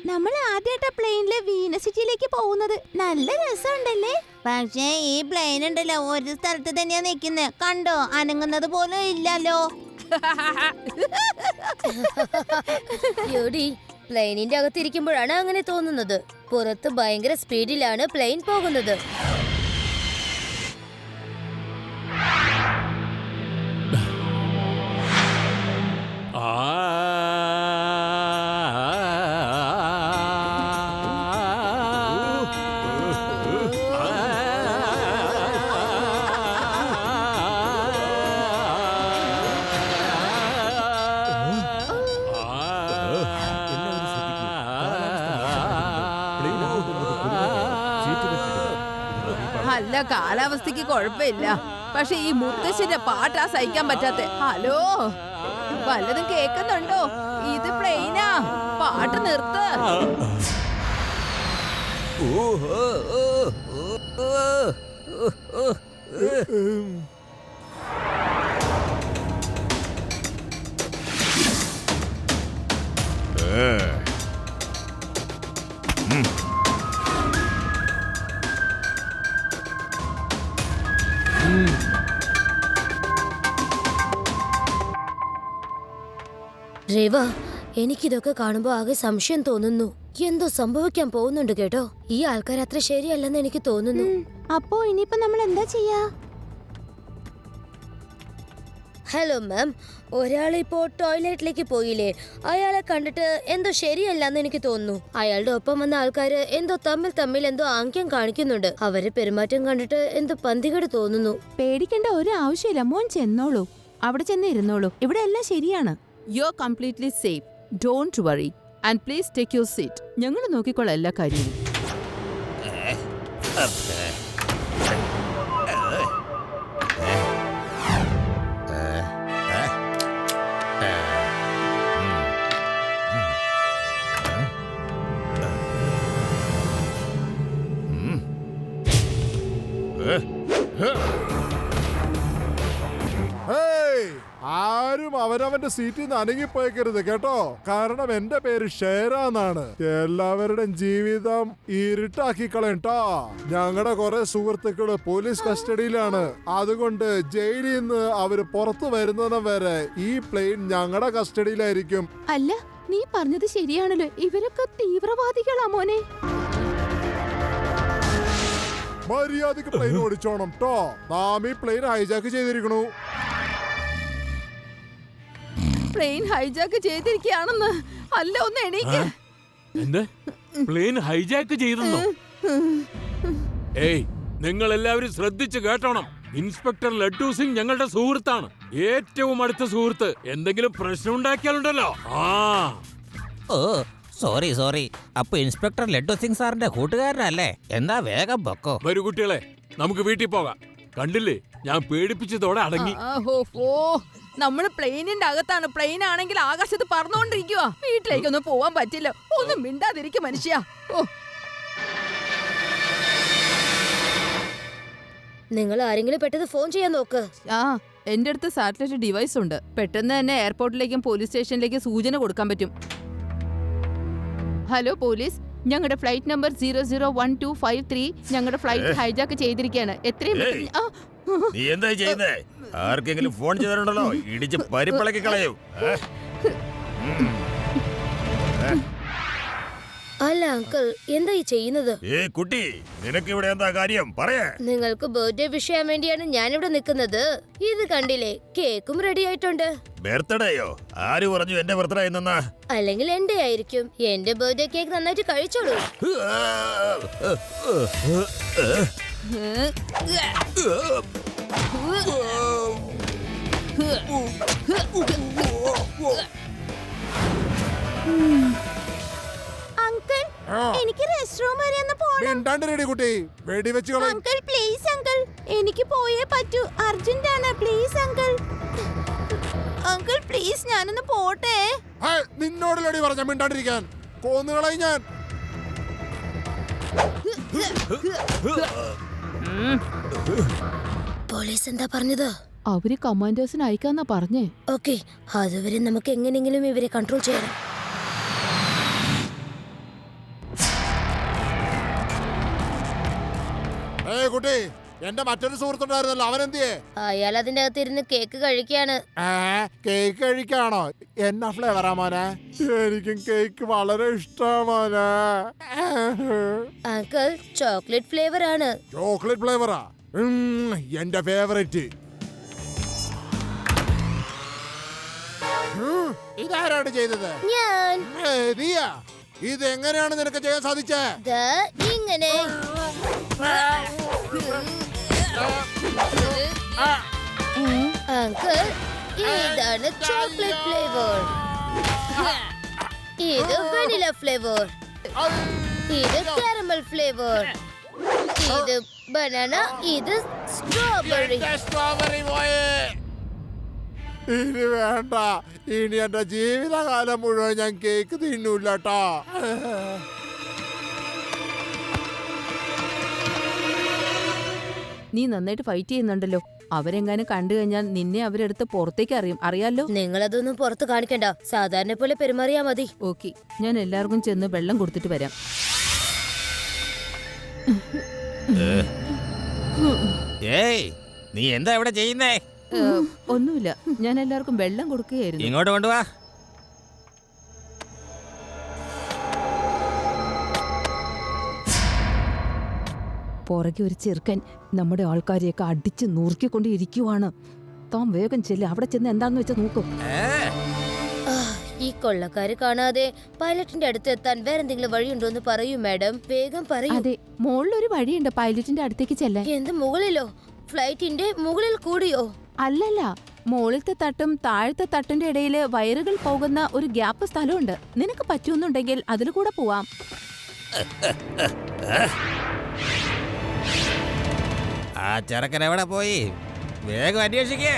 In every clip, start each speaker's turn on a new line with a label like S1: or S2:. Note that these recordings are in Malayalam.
S1: നമ്മൾ ആദ്യമായിട്ടാ പ്ലെയിനിലെ വീനസ് സിറ്റിയിലേക്ക് പോകുന്നത്. നല്ല രസമുണ്ടല്ലേ? പക്ഷേ ഈ പ്ലെയിൻ ഉണ്ടല്ലോ ഒരു സ്ഥലത്ത് തന്നെയാ നിൽക്കുന്നത്. കണ്ടോ, അനങ്ങുന്നത് പോലും ഇല്ലല്ലോ.
S2: പ്ലെയിനിന്റെ അകത്തിരിക്കുമ്പോഴാണ് അങ്ങനെ തോന്നുന്നത്. പുറത്ത് ഭയങ്കര സ്പീഡിലാണ് പ്ലെയിൻ പോകുന്നത്.
S3: അല്ല, കാലാവസ്ഥക്ക് കുഴപ്പമില്ല. പക്ഷെ ഈ മുത്തശ്ശിന്റെ പാട്ടാ സഹിക്കാൻ പറ്റാത്ത. ഹലോ, വല്ലതും കേക്കുന്നുണ്ടോ? ഇത് പ്ലെയിനാ, പാട്ട് നിർത്ത്.
S2: രേവ, എനിക്കിതൊക്കെ കാണുമ്പോ ആകെ സംശയം തോന്നുന്നു. എന്തോ സംഭവിക്കാൻ പോകുന്നുണ്ട് കേട്ടോ. ഈ ആൾക്കാർ അത്ര ശരിയല്ലെന്ന് എനിക്ക് തോന്നുന്നു.
S1: അപ്പോ ഇനിയിപ്പോ നമ്മൾ എന്താ ചെയ്യാ?
S2: ഹലോ മാം, ഒരാളിപ്പോ ടോയ്ലറ്റിലേക്ക് പോയില്ലേ? അയാളെ കണ്ടിട്ട് എന്തോ ശരിയല്ലെന്ന് എനിക്ക് തോന്നുന്നു. അയാളുടെ ഒപ്പം വന്ന ആൾക്കാര് എന്തോ തമ്മിൽ എന്തോ ആംഗ്യം കാണിക്കുന്നുണ്ട്. അവരെ പെരുമാറ്റം കണ്ടിട്ട് എന്തോ പന്തികേട് തോന്നുന്നു.
S1: പേടിക്കേണ്ട ഒരു ആവശ്യമില്ല, മോൻ ചെന്നോളൂ. അവിടെ ചെന്ന് ഇരുന്നോളൂ. ഇവിടെ എല്ലാം ശരിയാണ്.
S3: You are completely safe. Don't worry and please take your seat. ഞങ്ങൾ നോക്കിക്കോളാം എല്ലാ കാര്യവും.
S4: ആരും അവനവന്റെ സീറ്റിൽ നിന്ന് അനങ്ങിപ്പോയക്കരുത് കേട്ടോ. കാരണം എന്റെ പേര് ഷേരാന്നാണ്. എല്ലാവരുടെയും ജീവിതം ഇരുട്ടാക്കി കളയട്ടോ. ഞങ്ങളുടെ കുറെ സുഹൃത്തുക്കള് പോലീസ് കസ്റ്റഡിയിലാണ്. അതുകൊണ്ട് ജയിലിൽ നിന്ന് അവര് പുറത്തു വരുന്നതും വരെ ഈ പ്ലെയിൻ ഞങ്ങളുടെ കസ്റ്റഡിയിലായിരിക്കും.
S1: അല്ല, നീ പറഞ്ഞത് ശരിയാണല്ലോ. ഇവരൊക്കെ തീവ്രവാദികളാ മോനെ.
S4: മര്യാദക്ക് പ്ലെയിൻ ഓടിച്ചോണം ട്ടോ. നാം ഈ പ്ലെയിൻ ഹൈജാക്ക് ചെയ്തിരിക്കണു.
S3: പ്ലെയിൻ ഹൈജാക്ക് ചെയ്തിരിക്കുകയാണെന്ന്. അല്ല, ഒന്ന് എണീക്ക്.
S5: എന്ത്? പ്ലെയിൻ ഹൈജാക്ക് ചെയ്തെന്നോ? ഏയ്, നിങ്ങൾ എല്ലാവരും ശ്രദ്ധിച്ചു കേട്ടോണം. ഇൻസ്പെക്ടർ ലഡ്ഡു സിംഗ് ഞങ്ങളുടെ സുഹൃത്താണ്, ഏറ്റവും അടുത്ത സുഹൃത്ത്. എന്തെങ്കിലും പ്രശ്നം ഉണ്ടാക്കിയാലുണ്ടല്ലോ.
S6: ഓ സോറി. അപ്പൊ ഇൻസ്പെക്ടർ ലഡ്ഡു സിംഗ് സാറിന്റെ കൂട്ടുകാരനല്ലേ? എന്താ വേഗം പൊക്കോ.
S5: വരൂ കുട്ടികളെ, നമുക്ക് വീട്ടിൽ പോകാം. കണ്ടില്ലേ, ഞാൻ പേടിപ്പിച്ചതോടെ അടങ്ങി.
S3: നമ്മള് പ്ലെയിനിന്റെ അകത്താണ്. പ്ലെയിൻ ആണെങ്കിൽ ആകാശത്ത് പറന്നുകൊണ്ടിരിക്കുക. വീട്ടിലേക്കൊന്നും പോവാൻ പറ്റില്ല. ഒന്നും മിണ്ടാതിരിക്കും മനുഷ്യ.
S2: നിങ്ങൾ ആരെങ്കിലും പെട്ടെന്ന് ഫോൺ ചെയ്യാൻ നോക്ക്.
S3: എന്റെ അടുത്ത് സാറ്റലൈറ്റ് ഡിവൈസ് ഉണ്ട്. പെട്ടെന്ന് തന്നെ എയർപോർട്ടിലേക്കും പോലീസ് സ്റ്റേഷനിലേക്കും സൂചന കൊടുക്കാൻ പറ്റും. ഹലോ പോലീസ്, ഞങ്ങളുടെ ഫ്ലൈറ്റ് നമ്പർ 001253 ഞങ്ങളുടെ ഫ്ലൈറ്റ് ഹൈജാക്ക് ചെയ്തിരിക്കുകയാണ്. എത്രയും
S7: നീ എന്താ ചെയ്യുന്നേ? ആർക്കെങ്കിലും ഫോൺ ചെയ്തിട്ടുണ്ടല്ലോ, ഇടിച്ച് പരിപ്പിളക്കി കളയും.
S2: അല്ല അങ്കിൾ, എന്താ ഈ ചെയ്യുന്നത്?
S7: കുട്ടി, നിനക്ക് ഇവിടെ എന്താ കാര്യം? പറയാ.
S2: നിങ്ങൾക്ക് ബർത്ത്ഡേ വിഷ് ചെയ്യാൻ വേണ്ടിയാണ് ഞാനിവിടെ നിൽക്കുന്നത്. ഇത് കണ്ടില്ലേ, കേക്കും റെഡി ആയിട്ടുണ്ട്.
S7: ബർത്ത്ഡേയോ? ആര് പറഞ്ഞു എന്റെ ബർത്ത്ഡേ എന്നാ?
S2: അല്ലെങ്കിൽ എന്റെ ആയിരിക്കും. എന്റെ ബർത്ത്ഡേ കേക്ക് നന്നായിട്ട് കഴിച്ചോളൂ.
S1: അങ്കിൾ, എനിക്ക് റെസ്റ്റ് റൂം വരെ ഒന്ന് പോണം.
S4: കുട്ടി, വെടിവെച്ച് കളയും.
S1: അങ്കിൾ പ്ലീസ് അങ്കിൾ, എനിക്ക് പോയേ പറ്റൂ. അർജന്റ് ആണ്. Please uncle. അങ്കിൾ പ്ലീസ്, ഞാനൊന്ന് പോട്ടെ.
S4: നിന്നോടിലടി പറഞ്ഞ മിണ്ടാണ്ടിരിക്കാൻ. കൊന്നുകളയും ഞാൻ.
S2: പോലീസ് എന്താ പറഞ്ഞത്?
S3: അവര് കമാൻഡേഴ്സിന് അയക്കാന്നാ പറഞ്ഞേ.
S2: ഓക്കെ, അതുവരെ നമുക്ക് എങ്ങനെയെങ്കിലും ഇവരെ കൺട്രോൾ ചെയ്യണം.
S4: കുട്ടി, എന്റെ മറ്റൊരു സുഹൃത്തുണ്ടായിരുന്നല്ലോ, അവനെന്തിയേ?
S2: അയാൾ അതിന്റെ അകത്തിരുന്ന് കേക്ക് കഴിക്കാണ്.
S4: കേക്ക് കഴിക്കാണോ? എന്നാ ഫ്ലേവറാ മോനെ? എനിക്കും കേക്ക് വളരെ ഇഷ്ടമാണ്.
S2: അങ്കിൾ, ചോക്ലേറ്റ് ഫ്ലേവർ ആണ്.
S4: ചോക്ലേറ്റ് ഫ്ലേവറാ എന്റെ ഫേവറേറ്റ്. ഇതാരാണ് ചെയ്തത്?
S2: ഞാൻ.
S4: നീയാ? ഇതെങ്ങനെയാണ് നിനക്ക് ചെയ്യാൻ സാധിച്ചേ?
S2: ഇങ്ങനെ. അങ്കിൾ, ഇതാണ് ചോക്ലേറ്റ് ഫ്ലേവർ, ഇത് വനില ഫ്ലേവർ, ഇത് കാരമൽ ഫ്ലേവർ, ഇത് ബനാന, ഇത് സ്ട്രോബെറി.
S4: ഇനി വേണ്ട, ഇനി എന്റെ ജീവിതകാലം മുഴുവൻ ഞാൻ കേക്ക് തിന്നൂല്ലോ.
S3: നീ നന്നായിട്ട് ഫൈറ്റ് ചെയ്യുന്നുണ്ടല്ലോ. അവരെങ്ങാനും കണ്ടു കഴിഞ്ഞാൽ നിന്നെ അവരെടുത്ത് പുറത്തേക്ക് അറിയാലോ.
S2: നിങ്ങളതൊന്നും പുറത്ത് കാണിക്കണ്ട, സാധാരണ പോലെ പെരുമാറിയാ മതി.
S3: ഓക്കെ, ഞാൻ എല്ലാവർക്കും ചെന്ന് വെള്ളം കൊടുത്തിട്ട് വരാം.
S6: ഏയ്, നീ എന്താ ഇവിടെ ചെയ്യുന്നേ?
S3: ഒന്നുമില്ല, ഞാൻ എല്ലാവർക്കും വെള്ളം കൊടുക്കുകയായിരുന്നു.
S6: ഇങ്ങോട്ട് കൊണ്ടുവാ.
S3: പുറകെ ഒരു ചെറുക്കൻ നമ്മുടെ ആൾക്കാരെയൊക്കെ അടിച്ച് നുറുക്കിക്കൊണ്ട് ഇരിക്കുവാണ്. താൻ വേഗം ചെല്ല്, അവിടെ ചെന്ന് എന്താന്ന് വെച്ചാൽ നോക്കും.
S2: ഈ കൊള്ളക്കാര് കാണാതെ പൈലറ്റിന്റെ അടുത്ത് എത്താൻ വേറെന്തെങ്കിലും വഴിയുണ്ടോ എന്ന് പറയൂ മാഡം, വേഗം പറയൂ.
S3: അതെ, മുകളിലൊരു വഴിയുണ്ട് പൈലറ്റിന്റെ അടുത്തേക്ക് ചെല്ലാൻ.
S2: എന്ത് മുകളിലോ? ഫ്ലൈറ്റിന്റെ മുകളിൽ കൂടിയോ?
S3: അല്ലല്ല, മുകളിലത്തെ തട്ടും താഴത്തെ തട്ടിന്റെ ഇടയില് വയറുകൾ പോകുന്ന ഒരു ഗ്യാപ്പ് സ്ഥലമുണ്ട്. നിനക്ക് പറ്റുന്നുണ്ടെങ്കിൽ അതിൽ കൂടെ പോവാം.
S6: ആ ചെറുക്കൻ എവിടെ പോയി? വേഗം അന്വേഷിക്കേ.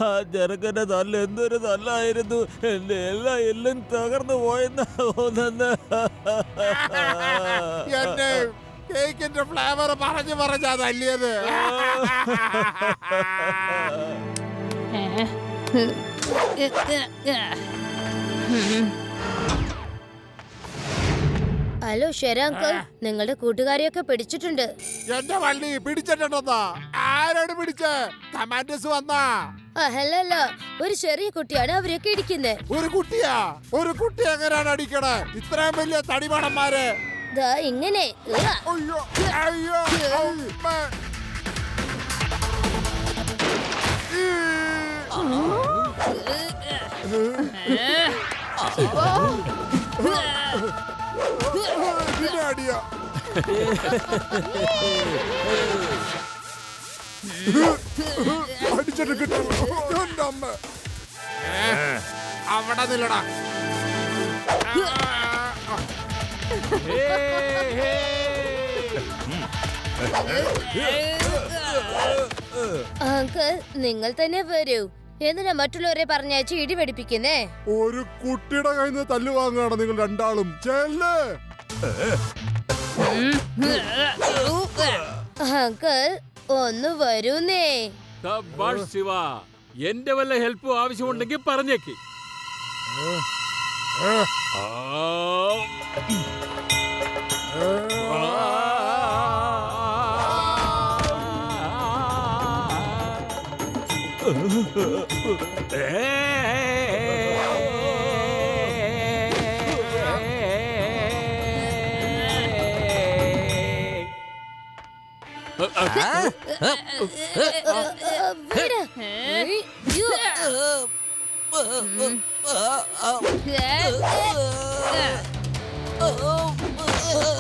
S8: ആ ചെറുക്കന്റെ നല്ല എന്തൊരു നല്ലായിരുന്നു. എന്റെ എല്ലാം തകർന്നു പോയെന്നാ തോന്നുന്നത്.
S4: എന്നെ കേക്കിന്റെ ഫ്ലേവർ പറഞ്ഞാ തല്ലിയത്.
S2: ഹലോ ഷെരാങ്കിൾ, നിങ്ങളുടെ കൂട്ടുകാരെയൊക്കെ പിടിച്ചിട്ടുണ്ട്.
S4: എന്റെ വള്ളി പിടിച്ചിട്ടുണ്ടെന്നാ? ആരോട് പിടിച്ചേ? കമാൻഡേഴ്സ് വന്നാ?
S2: അല്ല, ഒരു ചെറിയ കുട്ടിയാണ് അവരെയൊക്കെ ഇടിക്കുന്നത്.
S4: ഒരു കുട്ടിയാ? ഒരു കുട്ടി എങ്ങനെയാണ് അടിക്കണേ? ഇത്രയും വലിയ തടിമാടന്മാര്.
S2: ഇങ്ങനെ.
S4: അയ്യോ, അയ്യോ, അമ്മ. അടിയാ. അടിച്ചിട്ട് കിട്ടും. എന്റെ അമ്മ. അവിടെ നില്ലടാ.
S2: അങ്കിൾ, നിങ്ങൾ തന്നെ വരൂ. എന്തിനാ മറ്റുള്ളവരെ പറഞ്ഞയച്ച് ഇടിവെടിപ്പിക്കുന്നേ?
S4: ഒരു കുട്ടിയുടെ കയ്യിൽ നിന്ന് തല്ലു വാങ്ങുകയാണ് നിങ്ങൾ രണ്ടാളും. ചെല്ല്.
S2: അങ്കിൾ, ഒന്ന് വരൂന്നേ.
S5: ശബ്ബാഷ് ശിവ, എന്റെ വല്ല ഹെൽപ്പും ആവശ്യമുണ്ടെങ്കിൽ പറഞ്ഞേക്ക്.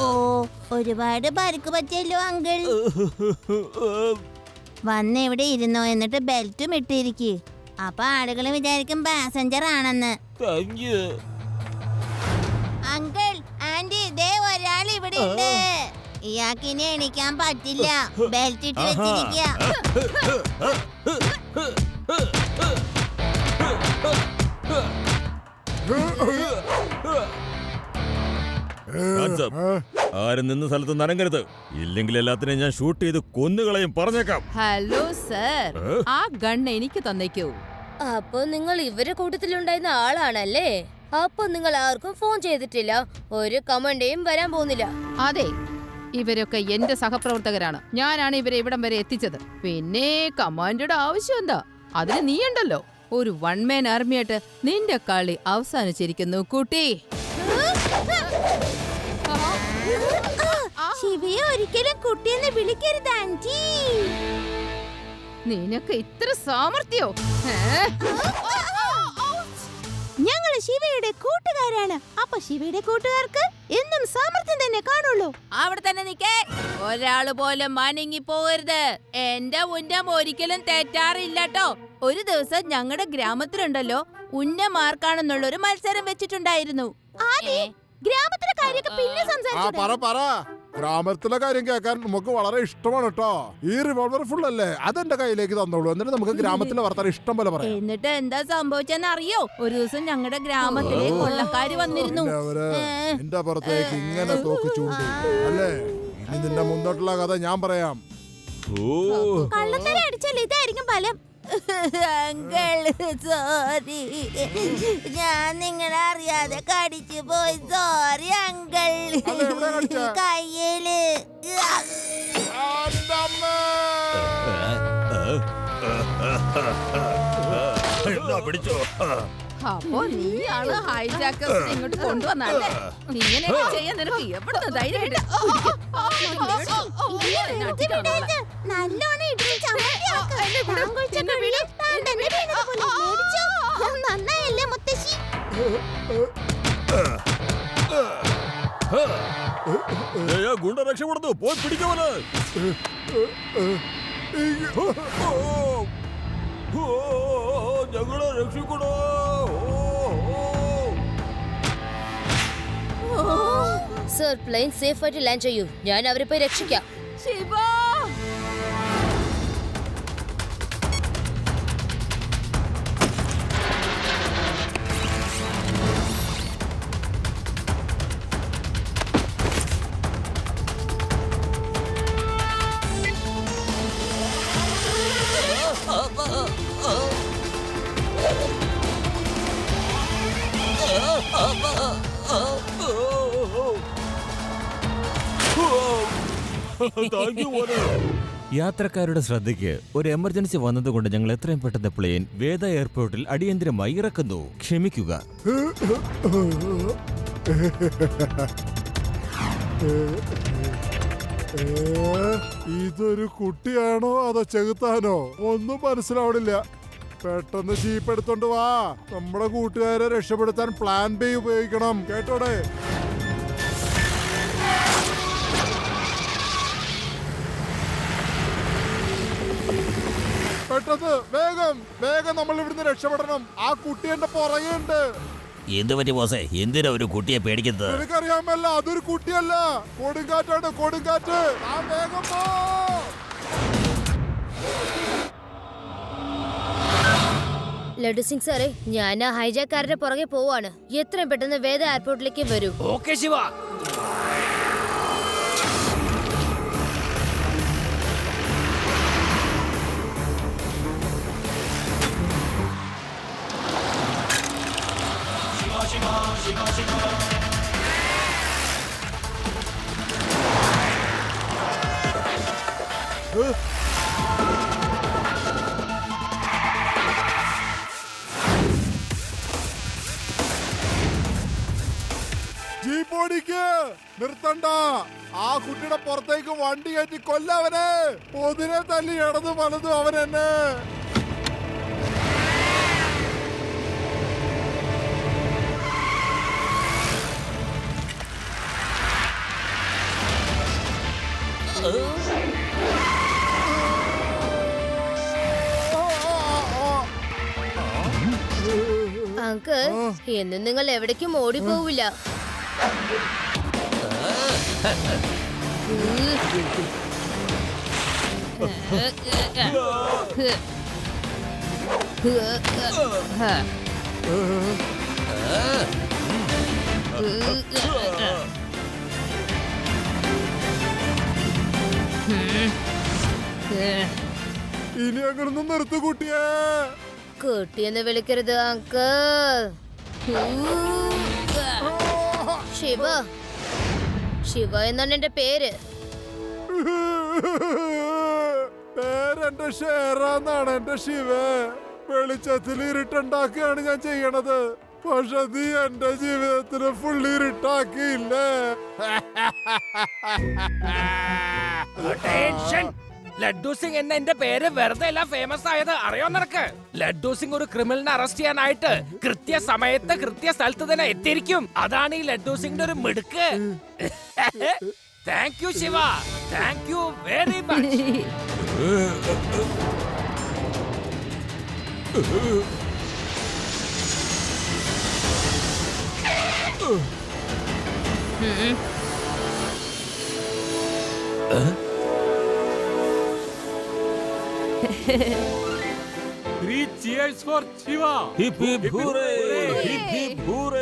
S1: ഓ ഒരുപാട് പരിക്ക് പറ്റിയല്ലോ അങ്കിൾ. വന്ന് ഇവിടെ ഇരുന്നോ, എന്നിട്ട് ബെൽറ്റും ഇട്ടിരിക്ക്. അപ്പൊ ആളുകൾ വിചാരിക്കും പാസഞ്ചർ ആണെന്ന്.
S8: Thank you.
S1: അങ്കിൾ ആന്റി ദേ ഒരാൾ ഇവിടെ ഉണ്ട്. ഇയാൾക്ക് ഇനി എണീക്കാൻ പറ്റില്ല. ബെൽറ്റ് ഇട്ട് വെച്ചിരിക്കുക.
S7: Hands up. ആരും നിന്ന സ്ഥലത്ത് നനങ്ങരുത്, ഇല്ലെങ്കിൽ എല്ലാത്തിനെയും ഞാൻ ഷൂട്ട് ചെയ്ത് കൊന്നുകളയും, പറഞ്ഞേക്കാം.
S3: ഹലോ സർ, ആ ഗൺ എനിക്ക് തന്നേക്കൂ.
S2: അപ്പൊ നിങ്ങൾ ഇവരുടെ കൂട്ടത്തിലുണ്ടായിരുന്ന ആളാണല്ലേ? അപ്പൊ നിങ്ങൾ ആർക്കും ഫോൺ ചെയ്തിട്ടില്ല, ഒരു കമന്റേയും വരാൻ പോകുന്നില്ല.
S3: അതെ, ഇവരൊക്കെ എന്റെ സഹപ്രവർത്തകരാണ്. ഞാനാണ് ഇവരെ ഇവിടം വരെ എത്തിച്ചത്. പിന്നെ കമാൻഡോയുടെ ആവശ്യം എന്താ? അതിന് നീ ഉണ്ടല്ലോ. ഒരു വൺ മാൻ ആർമിയായിട്ട് നിന്റെ കളി അവസാനിച്ചിരിക്കുന്നു കുട്ടി.
S1: ശിവയെ ഒരിക്കലും കുട്ടിയെന്ന് വിളിക്കരുത് ആന്റി.
S3: നിനക്ക് ഇത്ര സാമർത്ഥ്യോ?
S1: ഞങ്ങള് ശിവയുടെ കൂട്ടുകാരാണ്. അപ്പൊ ശിവയുടെ കൂട്ടുകാർക്ക് എന്നും സാമർത്ഥ്യം തന്നെ കാണുള്ളൂ.
S3: അവിടെ തന്നെ നിക്കേ. ഒരാള് പോലും മാനിങ്ങി പോകരുത്. എന്റെ ഉന്നം ഒരിക്കലും തെറ്റാറില്ലട്ടോ. ഒരു ദിവസം ഞങ്ങളുടെ ഗ്രാമത്തിലുണ്ടല്ലോ ഉന്നമാർക്കാണെന്നുള്ളൊരു മത്സരം വെച്ചിട്ടുണ്ടായിരുന്നു.
S1: ഗ്രാമത്തിലെ കാര്യമൊക്കെ പിന്നെ സംസാരിച്ചു.
S4: ഗ്രാമത്തിലെ കാര്യം കേൾക്കാൻ നമുക്ക് വളരെ ഇഷ്ടമാണ് കേട്ടോ. ഈ റിവോൾവർ ഫുൾ അല്ലേ, അതെന്റെ കയ്യിലേക്ക് തന്നോളൂ. എന്നിട്ട് നമുക്ക് ഗ്രാമത്തിലെ വർത്താനം ഇഷ്ടം പോലെ പറയാം.
S3: എന്നിട്ട് എന്താ സംഭവിച്ചെന്ന് അറിയോ? ഒരു ദിവസം ഞങ്ങളുടെ ഗ്രാമത്തിലെ കൊള്ളക്കാര് വന്നിരുന്നു.
S4: അവര് എന്റെ പുറത്തേക്ക് ഇങ്ങനെ തോക്ക് ചൂണ്ടി അല്ലേ. ഇനി നിന്റെ മുന്നോട്ടുള്ള കഥ ഞാൻ പറയാം.
S1: കള്ളത്തരം അടിച്ചാൽ ഇതായിരിക്കും ഫലം. അങ്കിൾ സോറി, ഞാൻ നിങ്ങളെ അറിയാതെ കടിച്ചു പോയി. Sorry uncle. കയ്യില്
S7: പിടിച്ചോ.
S3: അപ്പോ നീയാണ് ഹൈജാക്കേഴ്സിനെ ഇങ്ങോട്ട് കൊണ്ടുവന്നല്ലേ? ഇങ്ങനെയൊക്കെ ചെയ്യാൻ നിനക്ക് എവിടുന്ന് ധൈര്യം കിട്ടി?
S1: നല്ലോണം നന്നായല്ലേ മുത്തശ്ശി?
S7: ഗുണ്ട രക്ഷപ്പെടുന്നു, പോയി പിടിക്കവന്. ഞങ്ങളെ രക്ഷിക്കണോ.
S2: സർ, പ്ലെയിൻ സേഫ് ആയിട്ട് ലാൻഡ് ചെയ്യൂ, ഞാൻ അവരെ പോയി രക്ഷിക്കാം.
S3: ശിവ,
S8: യാത്രക്കാരുടെ ശ്രദ്ധയ്ക്ക് ഒരു എമർജൻസി വന്നതുകൊണ്ട് ഞങ്ങൾ എത്രയും പെട്ടെന്ന് പ്ലെയിൻ വേദ എയർപോർട്ടിൽ അടിയന്തരമായി ഇറക്കുന്നു. ക്ഷമിക്കുക.
S4: ഇതൊരു കുട്ടിയാണോ അതോ ചെകുത്താനോ ഒന്നും മനസ്സിലാവണില്ല. പെട്ടെന്ന് ജീപ്പ് എടുത്തോണ്ട് വാ. നമ്മുടെ കൂട്ടുകാരെ രക്ഷപ്പെടുത്താൻ പ്ലാൻ ബി ഉപയോഗിക്കണം, കേട്ടോടെ. പെട്ടെന്ന് വേഗം വേഗം നമ്മൾ ഇവിടുന്ന് രക്ഷപ്പെടണം. ആ കുട്ടി എന്റെ പുറകെയുണ്ട്.
S6: എന്ത് പറ്റി ബോസേ? എന്തിനാ ഒരു കുട്ടിയെ പേടിക്കുന്നത്?
S4: എനിക്കറിയാമല്ല, അതൊരു കുട്ടിയല്ല, കൊടുങ്കാറ്റാണ്, കൊടുങ്കാറ്റ്. ആ വേഗം പോ.
S2: ലഡു സിംഗ് സാറേ, ഞാൻ ആ ഹൈജാക്കാരുടെ പുറകെ പോവാണ്. എത്രയും പെട്ടെന്ന് വേദ എയർപോർട്ടിലേക്ക് വരൂ.
S5: ഓക്കെ ശിവ.
S4: ജീപ്പ് ഓടിക്ക്, നിർത്തണ്ട. ആ കുട്ടിയുടെ പുറത്തേക്ക് വണ്ടി കയറ്റി കൊല്ലവനെ. പൊതിനെ തല്ലി ഇടതും വലതും അവൻ എന്നെ.
S2: അങ്കിൾ ഇന്ന് നിങ്ങൾ എവിടേക്കും ഓടിപ്പോവില്ല.
S4: ഇനി അങ്ങനൊന്നും നിർത്തു കുട്ടിയെ.
S2: കുട്ടിയെന്ന് വിളിക്കരുത് അങ്കിൾ. ശിവ, ശിവ എന്നാണ് എന്റെ പേര്.
S4: പേരെന്റെ ഷേറാന്നാണ്. എന്റെ ശിവ, വെളിച്ചത്തിൽ ഇരുട്ടുണ്ടാക്കുകയാണ് ഞാൻ ചെയ്യണത്. പക്ഷെ നീ എന്റെ ജീവിതത്തിന് ഫുൾ ഇരുട്ടാക്കിയില്ലേ?
S9: ലഡ്ഡു സിംഗ് എന്ന എന്റെ പേര് വെറുതെ അല്ല ഫേമസ് ആയത്, അറിയോ നിനക്ക്? ലഡ്ഡു സിംഗ് ഒരു ക്രിമിനലിനെ അറസ്റ്റ് ചെയ്യാനായിട്ട് കൃത്യസമയത്ത് കൃത്യസ്ഥലത്ത് തന്നെ എത്തിയിരിക്കും. അതാണ് ഈ ലഡ്ഡു സിംഗിന്റെ ഒരു മിടുക്ക്. Thank you Shiva, thank you very much.
S5: Three cheers for Shiva.
S7: Hip hip hooray, hip hip ഹൂറേ.